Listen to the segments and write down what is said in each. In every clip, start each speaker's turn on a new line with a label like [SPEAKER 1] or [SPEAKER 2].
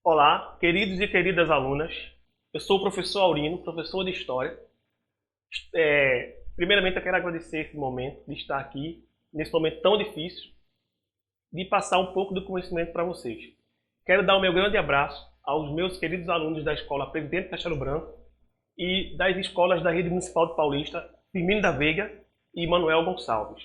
[SPEAKER 1] Olá, queridos e queridas alunas. Eu sou o professor Aurino, professor de História. Primeiramente, eu quero agradecer esse momento de estar aqui, nesse momento tão difícil, de passar um pouco do conhecimento para vocês. Quero dar o meu grande abraço aos meus queridos alunos da Escola Presidente Castelo Branco e das escolas da Rede Municipal de Paulista, Firmino da Veiga e Manuel Gonçalves.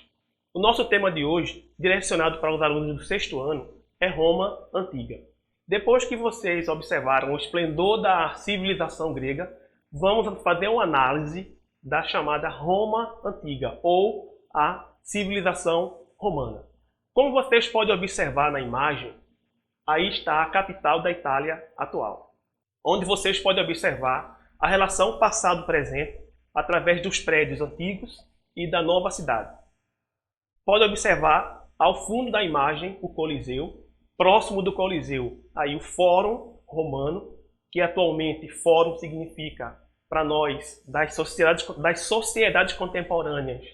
[SPEAKER 1] O nosso tema de hoje, direcionado para os alunos do 6º ano, é Roma Antiga. Depois que vocês observaram o esplendor da civilização grega, vamos fazer uma análise da chamada Roma Antiga, ou a civilização romana. Como vocês podem observar na imagem, aí está a capital da Itália atual, onde vocês podem observar a relação passado-presente através dos prédios antigos e da nova cidade. Pode observar ao fundo da imagem o Coliseu, próximo do Coliseu, aí o Fórum Romano, que atualmente Fórum significa, para nós, das sociedades contemporâneas,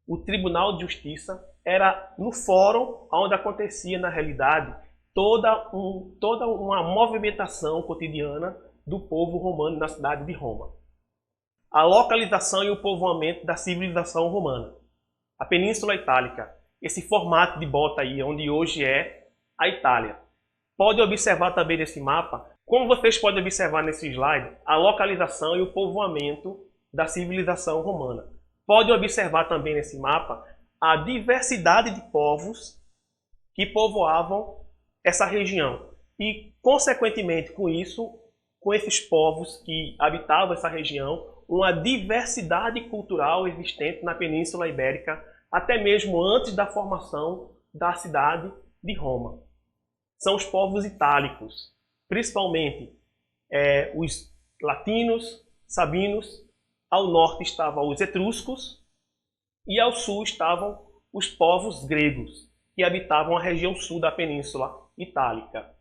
[SPEAKER 1] o Tribunal de Justiça. Era no Fórum onde acontecia, na realidade, toda uma movimentação cotidiana do povo romano na cidade de Roma. A localização e o povoamento da civilização romana. A Península Itálica, esse formato de bota aí, onde hoje é a Itália. Pode observar também nesse mapa, como vocês podem observar nesse slide, a localização e o povoamento da civilização romana. Pode observar também nesse mapa a diversidade de povos que povoavam essa região. E, consequentemente, com isso, com esses povos que habitavam essa região, uma diversidade cultural existente na Península Ibérica, até mesmo antes da formação da cidade de Roma. São os povos itálicos, principalmente os latinos, sabinos. Ao norte estavam os etruscos e ao sul estavam os povos gregos, que habitavam a região sul da Península Itálica.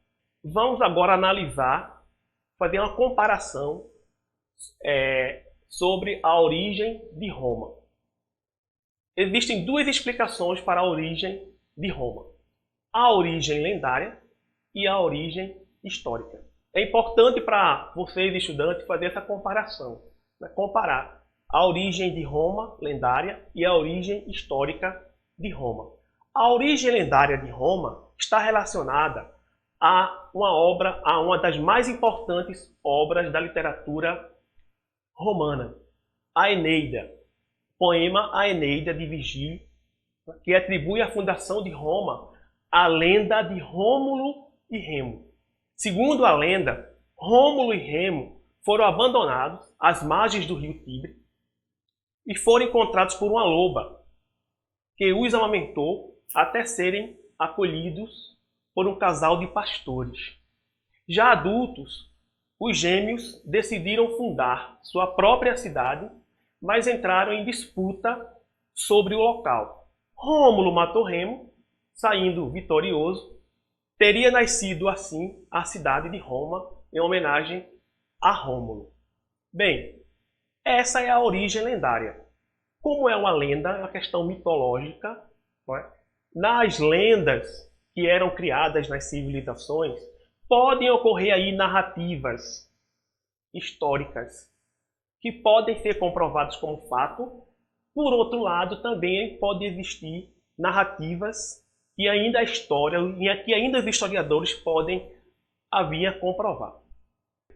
[SPEAKER 1] Vamos agora analisar, fazer uma comparação sobre a origem de Roma. Existem duas explicações para a origem de Roma: a origem lendária e a origem histórica. É importante para vocês, estudantes, fazer essa comparação, né? Comparar a origem de Roma lendária e a origem histórica de Roma. A origem lendária de Roma está relacionada a uma das mais importantes obras da literatura romana, a Eneida, poema A Eneida de Virgílio, que atribui a fundação de Roma à lenda de Rômulo e Remo. Segundo a lenda, Rômulo e Remo foram abandonados às margens do rio Tibre e foram encontrados por uma loba, que os amamentou até serem acolhidos por um casal de pastores. Já adultos, os gêmeos decidiram fundar sua própria cidade, mas entraram em disputa sobre o local. Rômulo matou Remo, saindo vitorioso. Teria nascido assim a cidade de Roma, em homenagem a Rômulo. Bem, essa é a origem lendária. Como é uma lenda, é uma questão mitológica, não é? Nas lendas que eram criadas nas civilizações, podem ocorrer aí narrativas históricas que podem ser comprovadas como fato. Por outro lado, também pode existir narrativas que ainda a história, que ainda os historiadores podem vir a comprovar.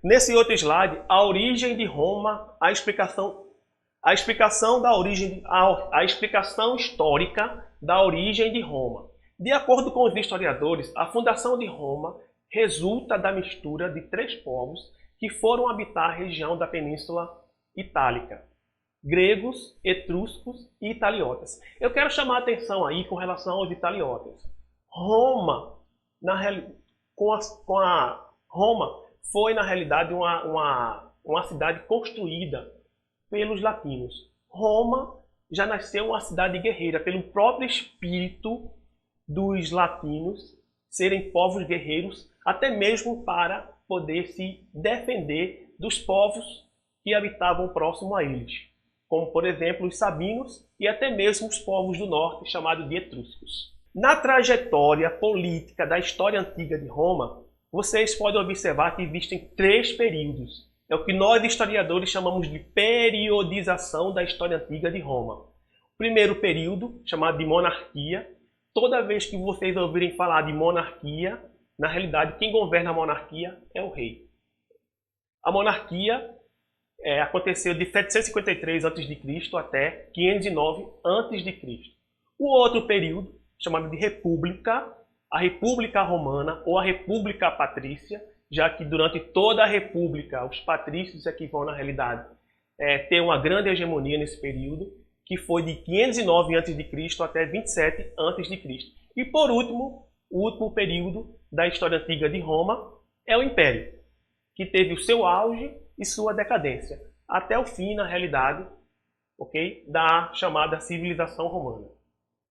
[SPEAKER 1] Nesse outro slide, a origem de Roma, a explicação histórica da origem de Roma. De acordo com os historiadores, a fundação de Roma resulta da mistura de 3 povos que foram habitar a região da Península Itálica: gregos, etruscos e italiotas. Eu quero chamar a atenção aí com relação aos italiotas. Roma, Roma foi, na realidade, uma cidade construída pelos latinos. Roma já nasceu uma cidade guerreira, pelo próprio espírito dos latinos serem povos guerreiros, até mesmo para poder se defender dos povos que habitavam próximo a eles, como, por exemplo, os sabinos e até mesmo os povos do norte, chamados de etruscos. Na trajetória política da história antiga de Roma, vocês podem observar que existem 3 períodos. É o que nós historiadores chamamos de periodização da história antiga de Roma. O primeiro período, chamado de monarquia. Toda vez que vocês ouvirem falar de monarquia, na realidade quem governa a monarquia é o rei. A monarquia aconteceu de 753 a.C. até 509 a.C. O outro período, chamado de república, a República Romana ou a República Patrícia, já que durante toda a República os patrícios é que vão, na realidade, ter uma grande hegemonia nesse período, que foi de 509 a.C. até 27 a.C. E por último, o último período da história antiga de Roma é o Império, que teve o seu auge e sua decadência, até o fim, na realidade, da chamada civilização romana.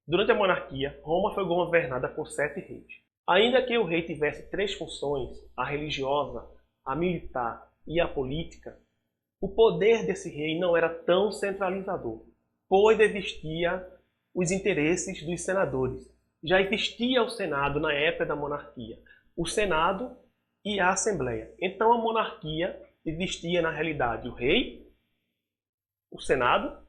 [SPEAKER 1] Durante a monarquia, Roma foi governada por 7 reis. Ainda que o rei tivesse 3 funções, a religiosa, a militar e a política, o poder desse rei não era tão centralizador, pois existiam os interesses dos senadores. Já existia o Senado na época da monarquia, o Senado e a Assembleia. Então a monarquia existia na realidade o rei, o Senado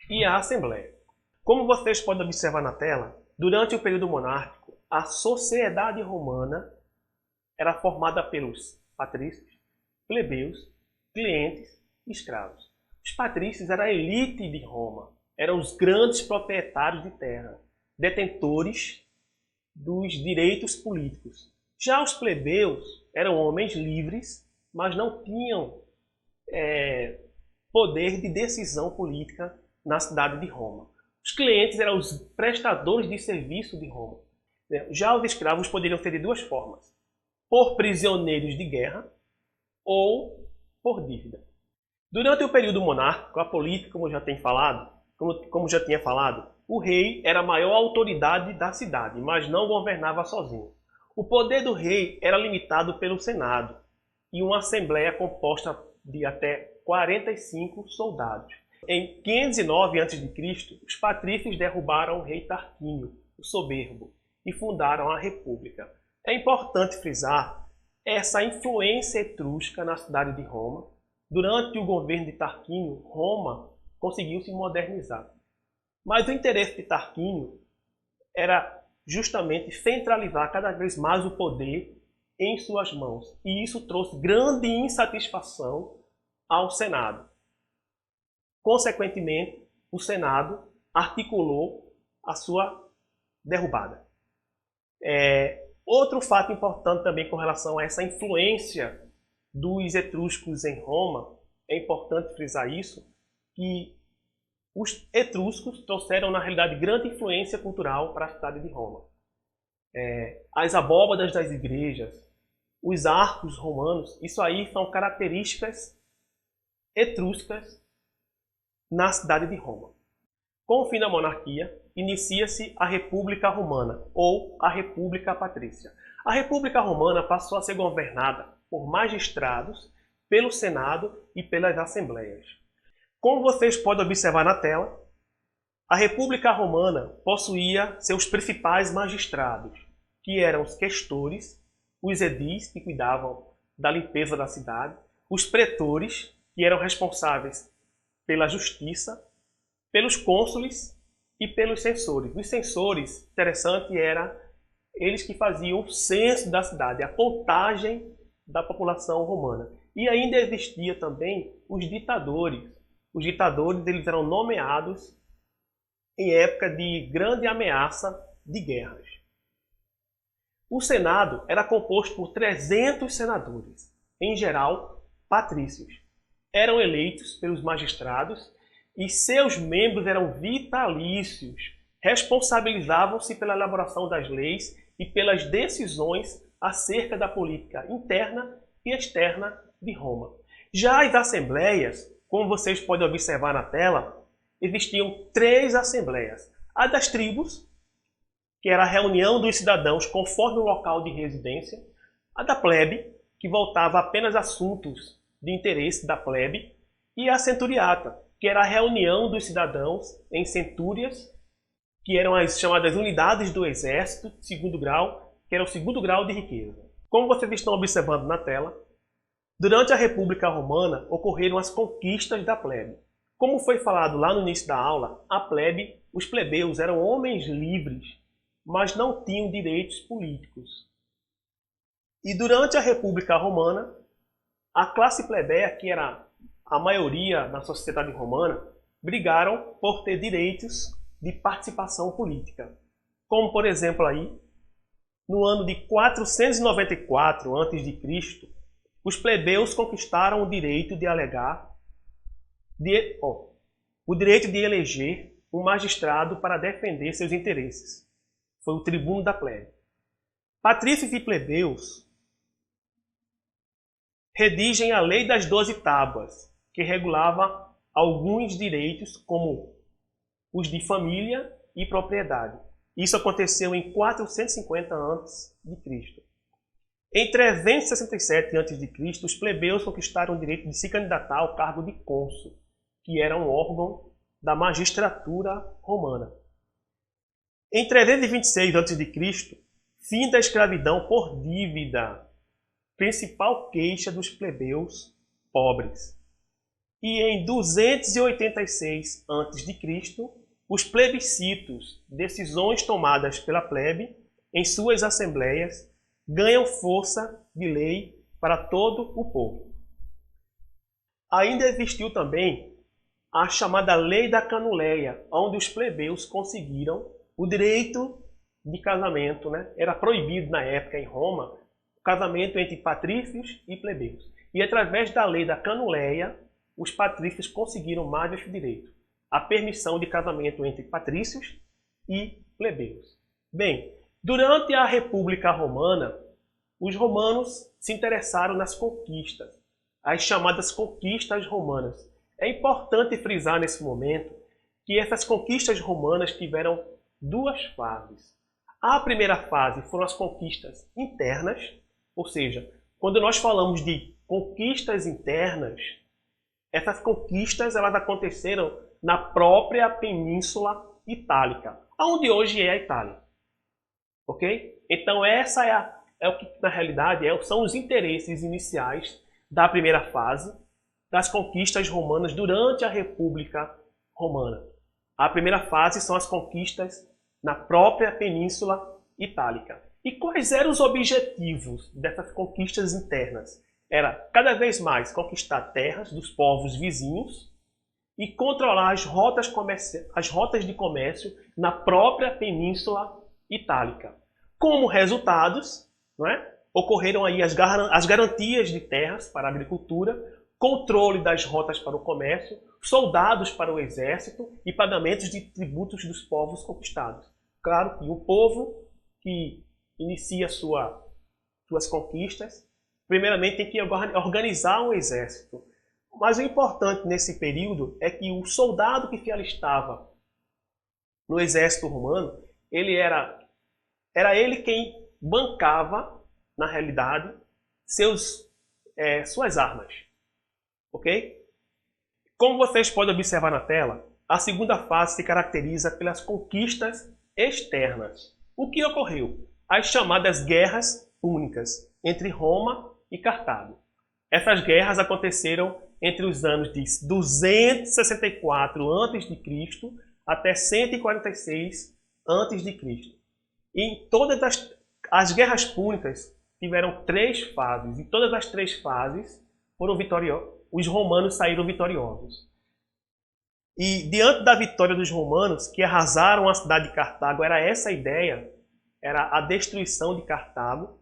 [SPEAKER 1] e a Assembleia. Como vocês podem observar na tela, durante o período monárquico, a sociedade romana era formada pelos patrícios, plebeus, clientes e escravos. Os patrícios eram a elite de Roma, eram os grandes proprietários de terra, detentores dos direitos políticos. Já os plebeus eram homens livres, mas não tinham poder de decisão política na cidade de Roma. Os clientes eram os prestadores de serviço de Roma. Já os escravos poderiam ser de 2 formas: por prisioneiros de guerra ou por dívida. Durante o período monárquico, a política, como já tinha falado, o rei era a maior autoridade da cidade, mas não governava sozinho. O poder do rei era limitado pelo Senado e uma assembleia composta de até 45 soldados. Em 509 a.C., os patrícios derrubaram o rei Tarquínio, o soberbo, e fundaram a República. É importante frisar essa influência etrusca na cidade de Roma. Durante o governo de Tarquínio, Roma conseguiu se modernizar. Mas o interesse de Tarquínio era justamente centralizar cada vez mais o poder em suas mãos. E isso trouxe grande insatisfação ao Senado. Consequentemente, o Senado articulou a sua derrubada. Outro fato importante também com relação a essa influência dos etruscos em Roma, é importante frisar isso, que os etruscos trouxeram, na realidade, grande influência cultural para a cidade de Roma. As abóbadas das igrejas, os arcos romanos, isso aí são características etruscas na cidade de Roma. Com o fim da monarquia, inicia-se a República Romana, ou a República Patrícia. A República Romana passou a ser governada por magistrados, pelo Senado e pelas Assembleias. Como vocês podem observar na tela, a República Romana possuía seus principais magistrados, que eram os questores, os edis, que cuidavam da limpeza da cidade, os pretores, que eram responsáveis pela justiça, pelos cônsules e pelos censores. Os censores, interessante, eram eles que faziam o censo da cidade, a contagem da população romana. E ainda existia também os ditadores. Os ditadores eles eram nomeados em época de grande ameaça de guerras. O Senado era composto por 300 senadores, em geral patrícios. Eram eleitos pelos magistrados e seus membros eram vitalícios. Responsabilizavam-se pela elaboração das leis e pelas decisões acerca da política interna e externa de Roma. Já as assembleias, como vocês podem observar na tela, existiam 3 assembleias. A das tribos, que era a reunião dos cidadãos conforme o local de residência. A da plebe, que voltava apenas a assuntos de interesse da plebe. E a centuriata, que era a reunião dos cidadãos em centúrias, que eram as chamadas unidades do exército, segundo grau, que era o segundo grau de riqueza. Como vocês estão observando na tela, durante a República Romana ocorreram as conquistas da plebe. Como foi falado lá no início da aula, a plebe, os plebeus eram homens livres, mas não tinham direitos políticos. E durante a República Romana, a classe plebeia, que era a maioria da sociedade romana, brigaram por ter direitos de participação política. Como, por exemplo, aí, no ano de 494 a.C., os plebeus conquistaram o direito de o direito de eleger um magistrado para defender seus interesses. Foi o tribuno da plebe. Patrícios e plebeus redigem a Lei das 12 Tábuas, que regulava alguns direitos, como os de família e propriedade. Isso aconteceu em 450 a.C. Em 367 a.C., os plebeus conquistaram o direito de se candidatar ao cargo de cônsul, que era um órgão da magistratura romana. Em 326 a.C., fim da escravidão por dívida, principal queixa dos plebeus pobres. E em 286 a.C., os plebiscitos, decisões tomadas pela plebe em suas assembleias, ganham força de lei para todo o povo. Ainda existiu também a chamada Lei da Canuleia, onde os plebeus conseguiram o direito de casamento, né? Era proibido na época em Roma o casamento entre patrícios e plebeus. E através da Lei da Canuleia, os patrícios conseguiram mais esse direito, a permissão de casamento entre patrícios e plebeus. Bem, durante a República Romana, os romanos se interessaram nas conquistas, as chamadas conquistas romanas. É importante frisar nesse momento que essas conquistas romanas tiveram duas fases. A primeira fase foram as conquistas internas, ou seja, quando nós falamos de conquistas internas, essas conquistas elas aconteceram na própria Península Itálica, onde hoje é a Itália. Ok? Então essa é o que na realidade são os interesses iniciais da primeira fase das conquistas romanas durante a República Romana. A primeira fase são as conquistas na própria Península Itálica. E quais eram os objetivos dessas conquistas internas? Era cada vez mais conquistar terras dos povos vizinhos e controlar as rotas de comércio na própria Península Itálica. Como resultados, não é? Ocorreram aí as garantias de terras para a agricultura, controle das rotas para o comércio, soldados para o exército e pagamentos de tributos dos povos conquistados. Claro que o povo que inicia suas conquistas, primeiramente tem que organizar um exército. Mas o importante nesse período é que o soldado que se alistava no exército romano, era ele quem bancava, na realidade, suas armas. Ok? Como vocês podem observar na tela, a segunda fase se caracteriza pelas conquistas externas. O que ocorreu? As chamadas guerras púnicas entre Roma e Cartago. Essas guerras aconteceram entre os anos de 264 a.C. até 146 a.C. E todas as guerras púnicas tiveram 3 fases, e todas as 3 fases foram vitoriosas. Os romanos saíram vitoriosos. E diante da vitória dos romanos, que arrasaram a cidade de Cartago, era essa a ideia, era a destruição de Cartago.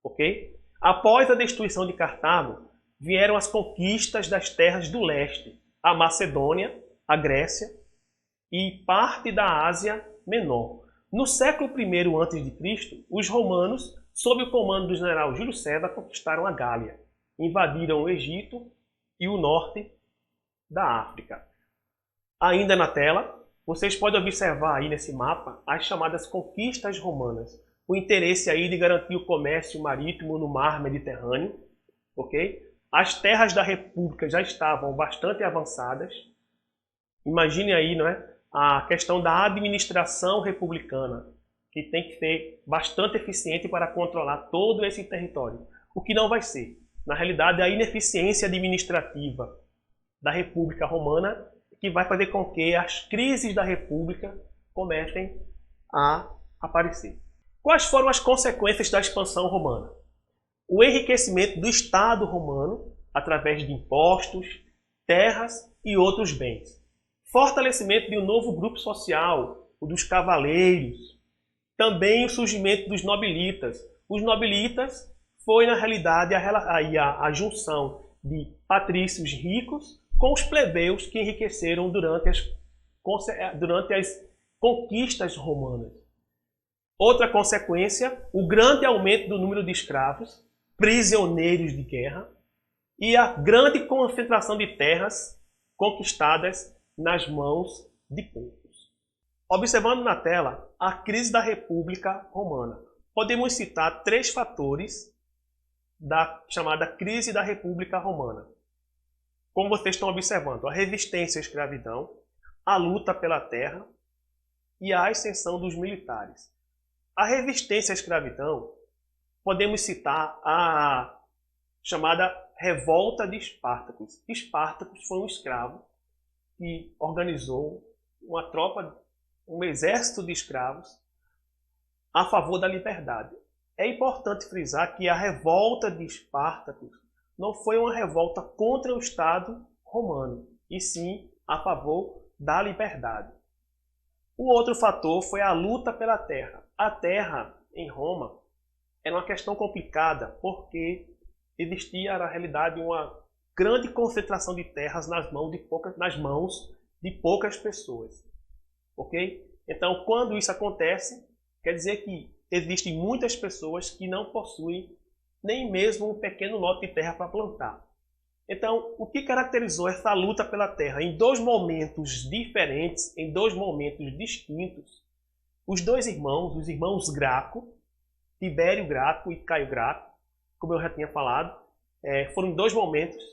[SPEAKER 1] Ok? Após a destruição de Cartago, vieram as conquistas das terras do leste, a Macedônia, a Grécia e parte da Ásia Menor. No século I a.C., os romanos, sob o comando do general Júlio César, conquistaram a Gália, invadiram o Egito e o norte da África. Ainda na tela, vocês podem observar aí nesse mapa as chamadas conquistas romanas. O interesse aí de garantir o comércio marítimo no mar Mediterrâneo, ok? As terras da República já estavam bastante avançadas. Imagine aí, não é? A questão da administração republicana. que tem que ser bastante eficiente para controlar todo esse território, o que não vai ser. Na realidade, a ineficiência administrativa da República Romana que vai fazer com que as crises da República comecem a aparecer. Quais foram as consequências da expansão romana? O enriquecimento do Estado romano através de impostos, terras e outros bens. Fortalecimento de um novo grupo social, o dos cavaleiros. Também o surgimento dos nobilitas. Os nobilitas foi, na realidade, a junção de patrícios ricos com os plebeus que enriqueceram durante as conquistas romanas. Outra consequência, o grande aumento do número de escravos, prisioneiros de guerra, e a grande concentração de terras conquistadas nas mãos de poucos. Observando na tela a crise da República Romana, podemos citar 3 fatores da chamada crise da República Romana. Como vocês estão observando, a resistência à escravidão, a luta pela terra e a ascensão dos militares. A resistência à escravidão, podemos citar a chamada Revolta de Espartacus. Espartacus foi um escravo que organizou uma tropa, um exército de escravos a favor da liberdade. É importante frisar que a revolta de Espartacus não foi uma revolta contra o Estado romano, e sim a favor da liberdade. O outro fator foi a luta pela terra. A terra em Roma era uma questão complicada, porque existia, na realidade, uma grande concentração de terras nas mãos de poucas pessoas. Ok? Então, quando isso acontece, quer dizer que existem muitas pessoas que não possuem nem mesmo um pequeno lote de terra para plantar. Então, o que caracterizou essa luta pela terra? Em 2 momentos diferentes, em 2 momentos distintos, os 2 irmãos, os irmãos Graco, Tibério Graco e Caio Graco, como eu já tinha falado, foram em 2 momentos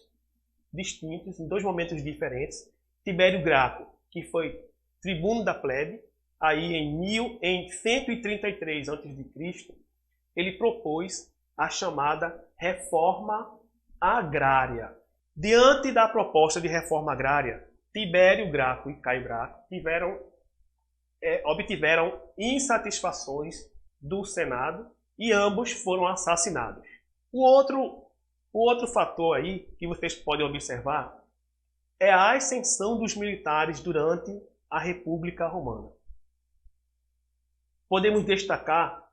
[SPEAKER 1] distintos, em 2 momentos diferentes. Tibério Graco, que foi tribuno da plebe, aí em 133 a.C., ele propôs a chamada reforma agrária. Diante da proposta de reforma agrária, Tibério Graco e Caio Graco obtiveram insatisfações do Senado e ambos foram assassinados. O outro fator aí que vocês podem observar é a ascensão dos militares durante a República Romana. Podemos destacar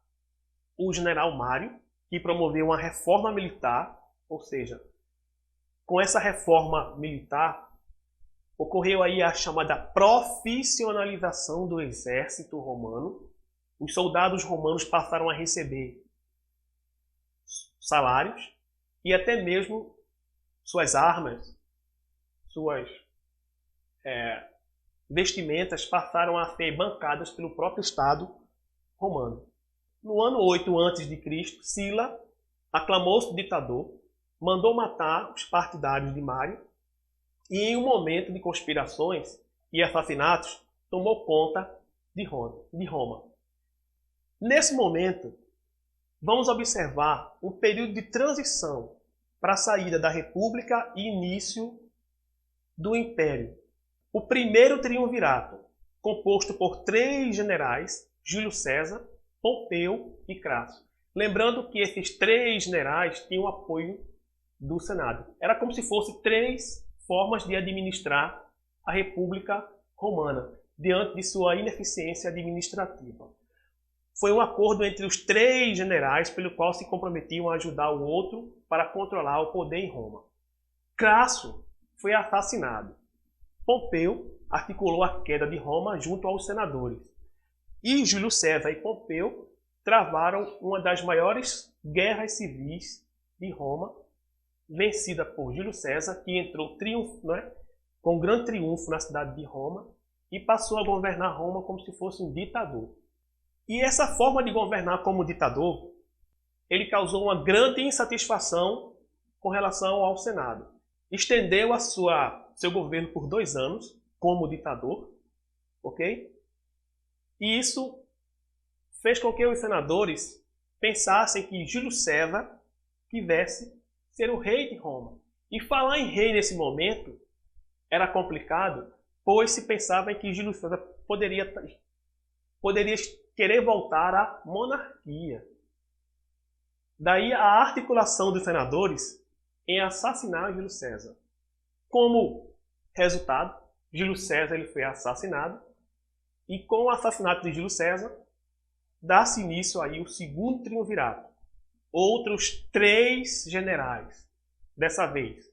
[SPEAKER 1] o general Mário, que promoveu uma reforma militar, ou seja, com essa reforma militar, ocorreu aí a chamada profissionalização do exército romano. Os soldados romanos passaram a receber salários e até mesmo suas armas, suas vestimentas passaram a ser bancadas pelo próprio Estado romano. No ano 8 a.C., Sila aclamou-se ditador, mandou matar os partidários de Mário e, em um momento de conspirações e assassinatos, tomou conta de Roma. Nesse momento, vamos observar um período de transição para a saída da República e início do Império. O primeiro triunvirato, composto por 3 generais, Júlio César, Pompeu e Crasso. Lembrando que esses 3 generais tinham apoio do Senado. Era como se fossem 3 formas de administrar a República Romana, diante de sua ineficiência administrativa. Foi um acordo entre os 3 generais pelo qual se comprometiam a ajudar o outro para controlar o poder em Roma. Crasso foi assassinado. Pompeu articulou a queda de Roma junto aos senadores. E Júlio César e Pompeu travaram uma das maiores guerras civis de Roma, vencida por Júlio César, que entrou com um grande triunfo na cidade de Roma e passou a governar Roma como se fosse um ditador. E essa forma de governar como ditador, ele causou uma grande insatisfação com relação ao Senado. Estendeu seu governo por 2 anos como ditador, ok? E isso fez com que os senadores pensassem que Júlio César tivesse ser o rei de Roma. E falar em rei nesse momento era complicado, pois se pensava em que Júlio César poderia querer voltar à monarquia. Daí a articulação dos senadores em assassinar Júlio César. Como resultado, Júlio César ele foi assassinado, e com o assassinato de Júlio César, dá-se início aí o segundo triunvirato. Outros 3 generais, dessa vez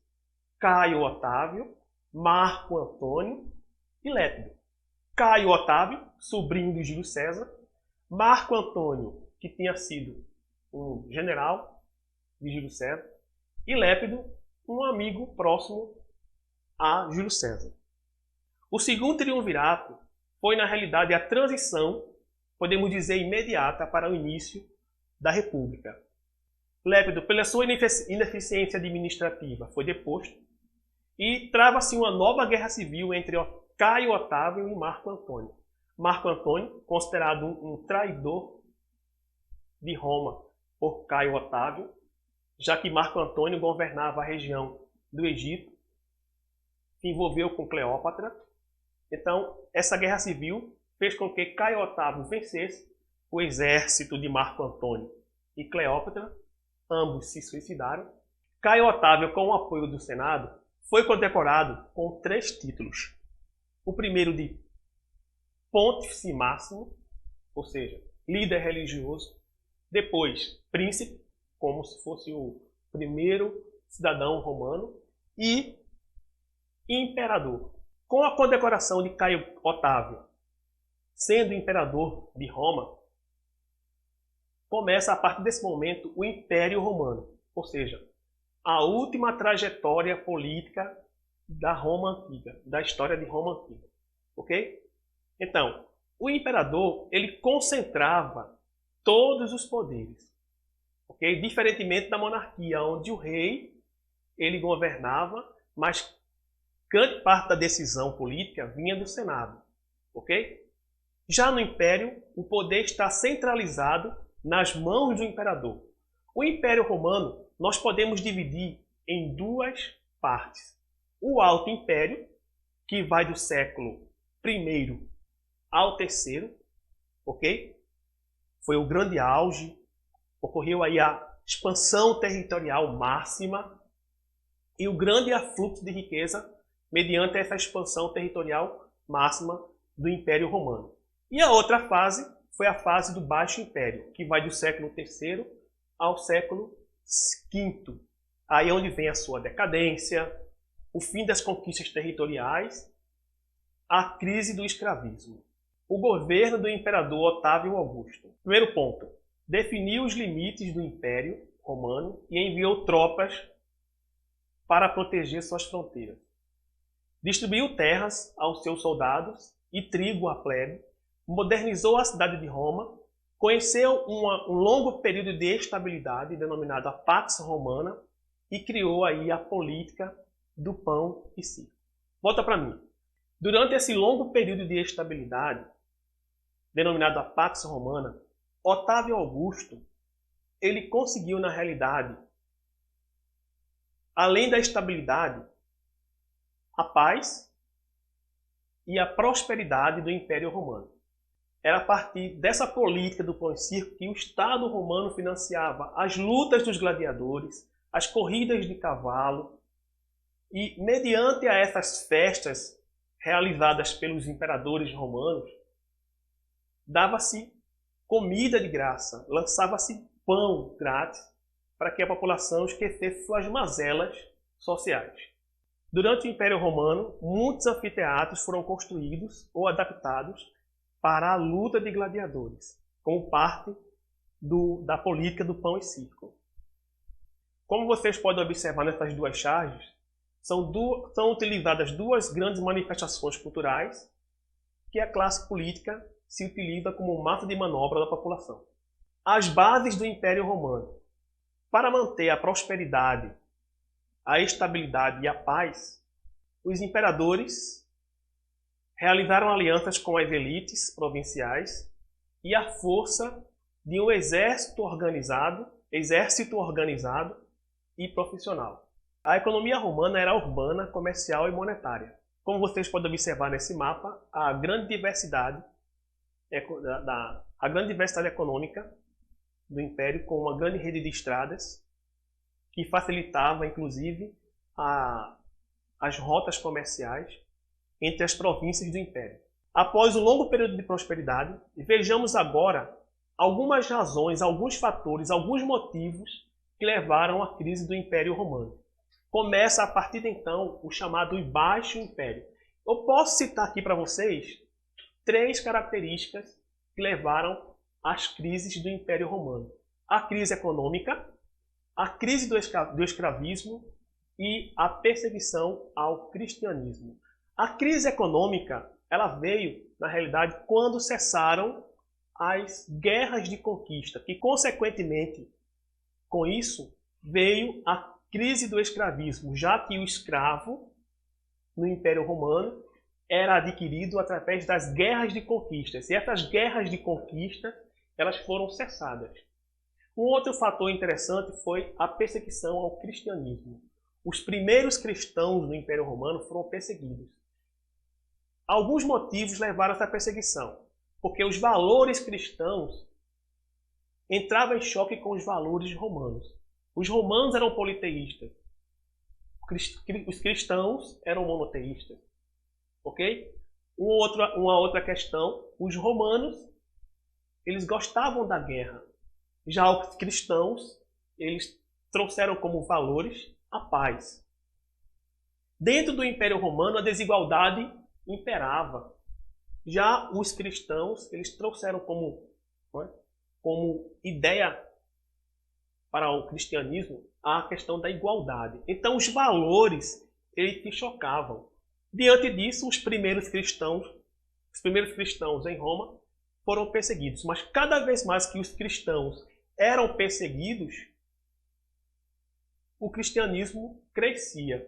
[SPEAKER 1] Caio Otávio, Marco Antônio e Lépido. Caio Otávio, sobrinho de Júlio César, Marco Antônio, que tinha sido um general de Júlio César, e Lépido, um amigo próximo a Júlio César. O segundo triunvirato foi, na realidade, a transição, podemos dizer, imediata para o início da República. Lépido, pela sua ineficiência administrativa, foi deposto e trava-se uma nova guerra civil entre Caio Otávio e Marco Antônio. Marco Antônio, considerado um traidor de Roma por Caio Otávio, já que Marco Antônio governava a região do Egito, que envolveu com Cleópatra. Então, essa guerra civil fez com que Caio Otávio vencesse o exército de Marco Antônio e Cleópatra. Ambos se suicidaram. Caio Otávio, com o apoio do Senado, foi condecorado com 3 títulos. O primeiro de Pontífice Máximo, ou seja, líder religioso. Depois, príncipe, como se fosse o primeiro cidadão romano. E imperador. Com a condecoração de Caio Otávio sendo imperador de Roma, começa a partir desse momento o Império Romano, ou seja, a última trajetória política da Roma Antiga, da história de Roma Antiga. Ok? Então, o imperador ele concentrava todos os poderes, ok? Diferentemente da monarquia, onde o rei ele governava, mas grande parte da decisão política vinha do Senado, ok? Já no Império, o poder está centralizado nas mãos do imperador. O Império Romano nós podemos dividir em 2 partes. O Alto Império, que vai do século I ao III, ok? Foi o grande auge, ocorreu aí a expansão territorial máxima e o grande afluxo de riqueza mediante essa expansão territorial máxima do Império Romano. E a outra fase foi a fase do Baixo Império, que vai do século III ao século V. Aí é onde vem a sua decadência, o fim das conquistas territoriais, a crise do escravismo. O governo do imperador Otávio Augusto. Primeiro ponto, definiu os limites do Império Romano e enviou tropas para proteger suas fronteiras. Distribuiu terras aos seus soldados e trigo à plebe, modernizou a cidade de Roma, conheceu um longo período de estabilidade, denominado a Pax Romana, e criou aí a política do pão e circo. Volta para mim. Durante esse longo período de estabilidade, denominado a Pax Romana, Otávio Augusto, ele conseguiu, na realidade, além da estabilidade, a paz e a prosperidade do Império Romano. Era a partir dessa política do pão e circo que o Estado romano financiava as lutas dos gladiadores, as corridas de cavalo, e mediante a essas festas realizadas pelos imperadores romanos, dava-se comida de graça, lançava-se pão grátis para que a população esquecesse suas mazelas sociais. Durante o Império Romano, muitos anfiteatros foram construídos ou adaptados para a luta de gladiadores, como parte da política do pão e circo. Como vocês podem observar nessas 2 charges, são utilizadas 2 grandes manifestações culturais que a classe política se utiliza como massa de manobra da população. As bases do Império Romano. Para manter a prosperidade, a estabilidade e a paz, os imperadores realizaram alianças com as elites provinciais e a força de um exército organizado e profissional. A economia romana era urbana, comercial e monetária. Como vocês podem observar nesse mapa, a grande diversidade econômica do Império, com uma grande rede de estradas, que facilitava, inclusive, as rotas comerciais entre as províncias do Império. Após um longo período de prosperidade, vejamos agora algumas razões, alguns fatores, alguns motivos que levaram à crise do Império Romano. Começa a partir de então o chamado Baixo Império. Eu posso citar aqui para vocês 3 características que levaram às crises do Império Romano: a crise econômica, a crise do escravismo e a perseguição ao cristianismo. A crise econômica, ela veio, na realidade, quando cessaram as guerras de conquista, que, consequentemente, com isso, veio a crise do escravismo, já que o escravo, no Império Romano, era adquirido através das guerras de conquistas. E essas guerras de conquista, elas foram cessadas. Um outro fator interessante foi a perseguição ao cristianismo. Os primeiros cristãos no Império Romano foram perseguidos. Alguns motivos levaram a essa perseguição, porque os valores cristãos entravam em choque com os valores romanos. Os romanos eram politeístas, os cristãos eram monoteístas. Ok? Uma outra questão, os romanos, eles gostavam da guerra. Já os cristãos, eles trouxeram como valores a paz. Dentro do Império Romano, a desigualdade imperava. Já os cristãos, eles trouxeram como ideia para o cristianismo a questão da igualdade. Então, os valores, eles se chocavam. Diante disso, os primeiros cristãos em Roma foram perseguidos. Mas cada vez mais que os cristãos eram perseguidos, o cristianismo crescia.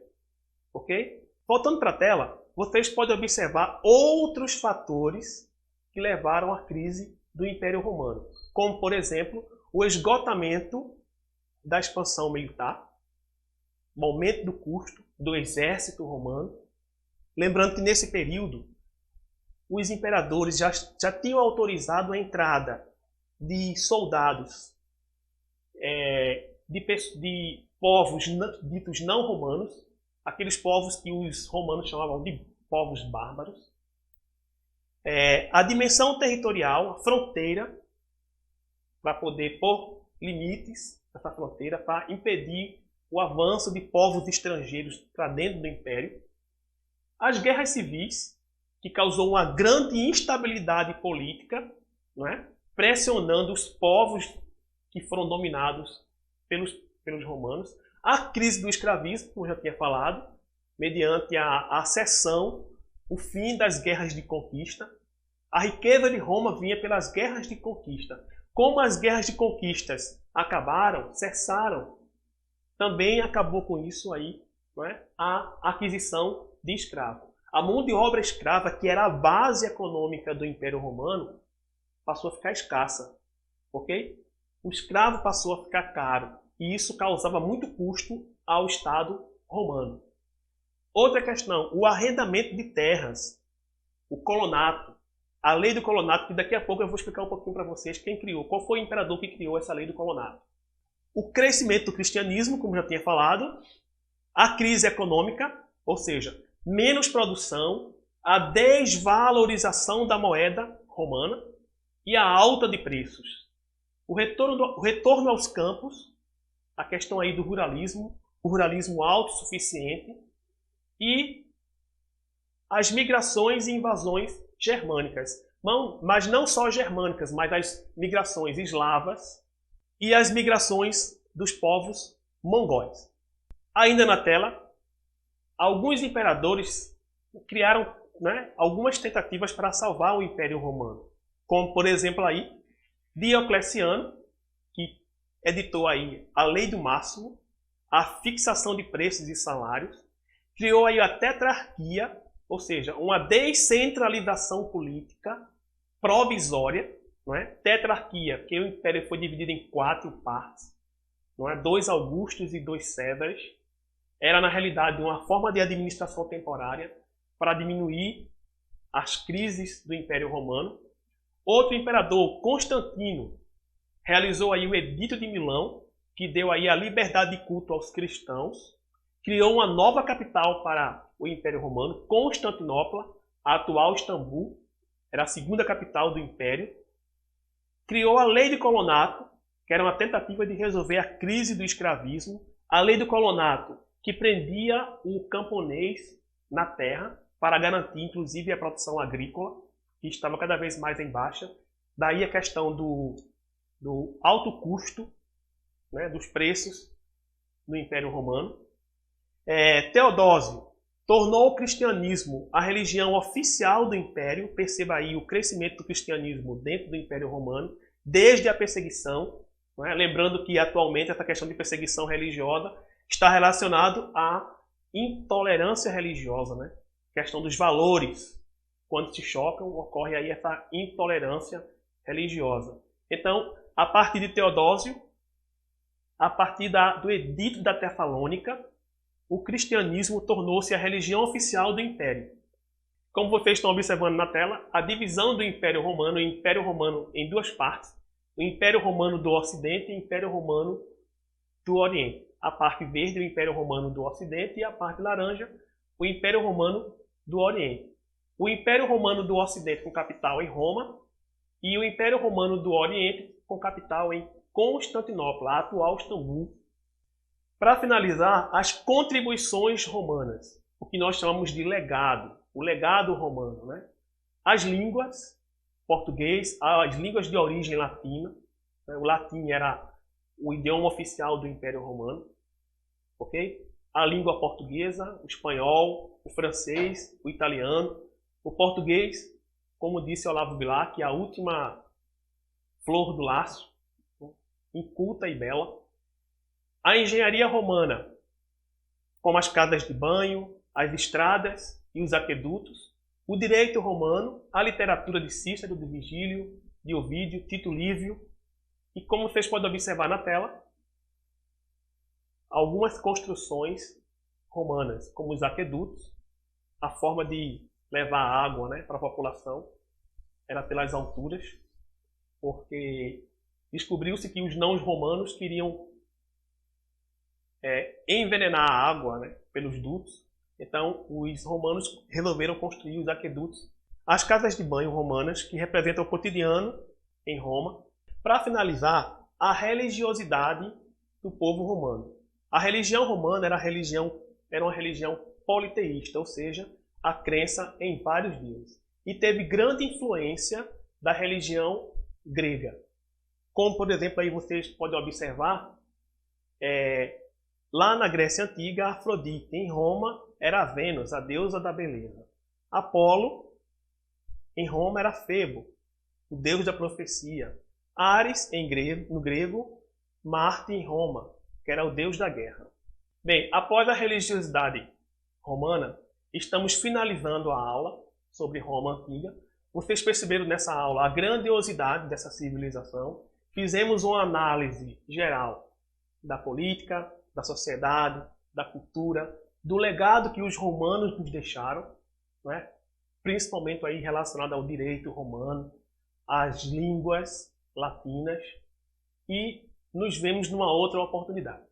[SPEAKER 1] Ok? Voltando para a tela, vocês podem observar outros fatores que levaram à crise do Império Romano, como, por exemplo, o esgotamento da expansão militar, o aumento do custo do exército romano. Lembrando que nesse período, os imperadores já tinham autorizado a entrada de soldados de povos ditos não romanos, aqueles povos que os romanos chamavam de povos bárbaros. A dimensão territorial, a fronteira, para poder pôr limites nessa fronteira, para impedir o avanço de povos estrangeiros para dentro do Império. As guerras civis, que causou uma grande instabilidade política, não é? Pressionando os povos que foram dominados pelos romanos. A crise do escravismo, como eu já tinha falado, mediante a cessão, o fim das guerras de conquista. A riqueza de Roma vinha pelas guerras de conquista. Como as guerras de conquistas cessaram, também acabou com isso aí, não é? A aquisição de escravo. A mão de obra escrava, que era a base econômica do Império Romano, passou a ficar escassa. Ok? O escravo passou a ficar caro. E isso causava muito custo ao Estado romano. Outra questão, o arrendamento de terras. O colonato. A lei do colonato, que daqui a pouco eu vou explicar um pouquinho para vocês quem criou. Qual foi o imperador que criou essa lei do colonato. O crescimento do cristianismo, como já tinha falado. A crise econômica, ou seja, menos produção, a desvalorização da moeda romana e a alta de preços. O retorno aos campos, a questão aí do ruralismo, o ruralismo autossuficiente e as migrações e invasões germânicas. Mas não só germânicas, mas as migrações eslavas e as migrações dos povos mongóis. Ainda na tela, alguns imperadores criaram, né, algumas tentativas para salvar o Império Romano. Como, por exemplo, aí, Diocleciano, que editou aí a Lei do Máximo, a fixação de preços e salários, criou aí a tetrarquia, ou seja, uma descentralização política provisória, não é? Tetrarquia, porque o império foi dividido em 4 partes, não é? 2 Augustos e 2 Césares. Era, na realidade, uma forma de administração temporária para diminuir as crises do Império Romano. Outro imperador, Constantino, realizou aí o Edito de Milão, que deu aí a liberdade de culto aos cristãos, criou uma nova capital para o Império Romano, Constantinopla, a atual Istambul, era a segunda capital do Império. Criou a Lei de Colonato, que era uma tentativa de resolver a crise do escravismo. A Lei do Colonato, que prendia o camponês na terra para garantir, inclusive, a produção agrícola, que estava cada vez mais em baixa. Daí a questão do alto custo, né, dos preços no Império Romano. Teodósio tornou o cristianismo a religião oficial do Império. Perceba aí o crescimento do cristianismo dentro do Império Romano, desde a perseguição. Não é? Lembrando que atualmente essa questão de perseguição religiosa está relacionado à intolerância religiosa, né? A questão dos valores. Quando se chocam, ocorre aí essa intolerância religiosa. Então, a partir de Teodósio, a partir do Edito da Tessalônica, o cristianismo tornou-se a religião oficial do Império. Como vocês estão observando na tela, a divisão do Império Romano em 2 partes. O Império Romano do Ocidente e o Império Romano do Oriente. A parte verde, o Império Romano do Ocidente, e a parte laranja, o Império Romano do Oriente. O Império Romano do Ocidente com capital em Roma e o Império Romano do Oriente com capital em Constantinopla, a atual Istambul. Para finalizar, as contribuições romanas, o que nós chamamos de legado, o legado romano, né? As línguas, português, as línguas de origem latina, né? O latim era o idioma oficial do Império Romano, ok? A língua portuguesa, o espanhol, o francês, o italiano, o português, como disse Olavo Bilac, a última flor do laço, inculta e bela. A engenharia romana, como as casas de banho, as estradas e os aquedutos. O direito romano, a literatura de Cícero, de Virgílio, de Ovídio, Tito Livio. E como vocês podem observar na tela, algumas construções romanas, como os aquedutos, a forma de levar água, né, para a população era pelas alturas, porque descobriu-se que os não-romanos queriam envenenar a água, né, pelos dutos. Então, os romanos resolveram construir os aquedutos. As casas de banho romanas, que representam o cotidiano em Roma. Para finalizar, a religiosidade do povo romano. A religião romana era uma religião politeísta, ou seja, a crença em vários deuses. E teve grande influência da religião grega. Como, por exemplo, aí vocês podem observar, lá na Grécia Antiga, Afrodite. Em Roma, era Vênus, a deusa da beleza. Apolo, em Roma, era Febo, o deus da profecia. Ares, no grego, Marte, em Roma, que era o deus da guerra. Bem, após a religiosidade romana, estamos finalizando a aula sobre Roma Antiga. Vocês perceberam nessa aula a grandiosidade dessa civilização. Fizemos uma análise geral da política, da sociedade, da cultura, do legado que os romanos nos deixaram, né? Principalmente aí relacionado ao direito romano, às línguas latinas, e nos vemos numa outra oportunidade.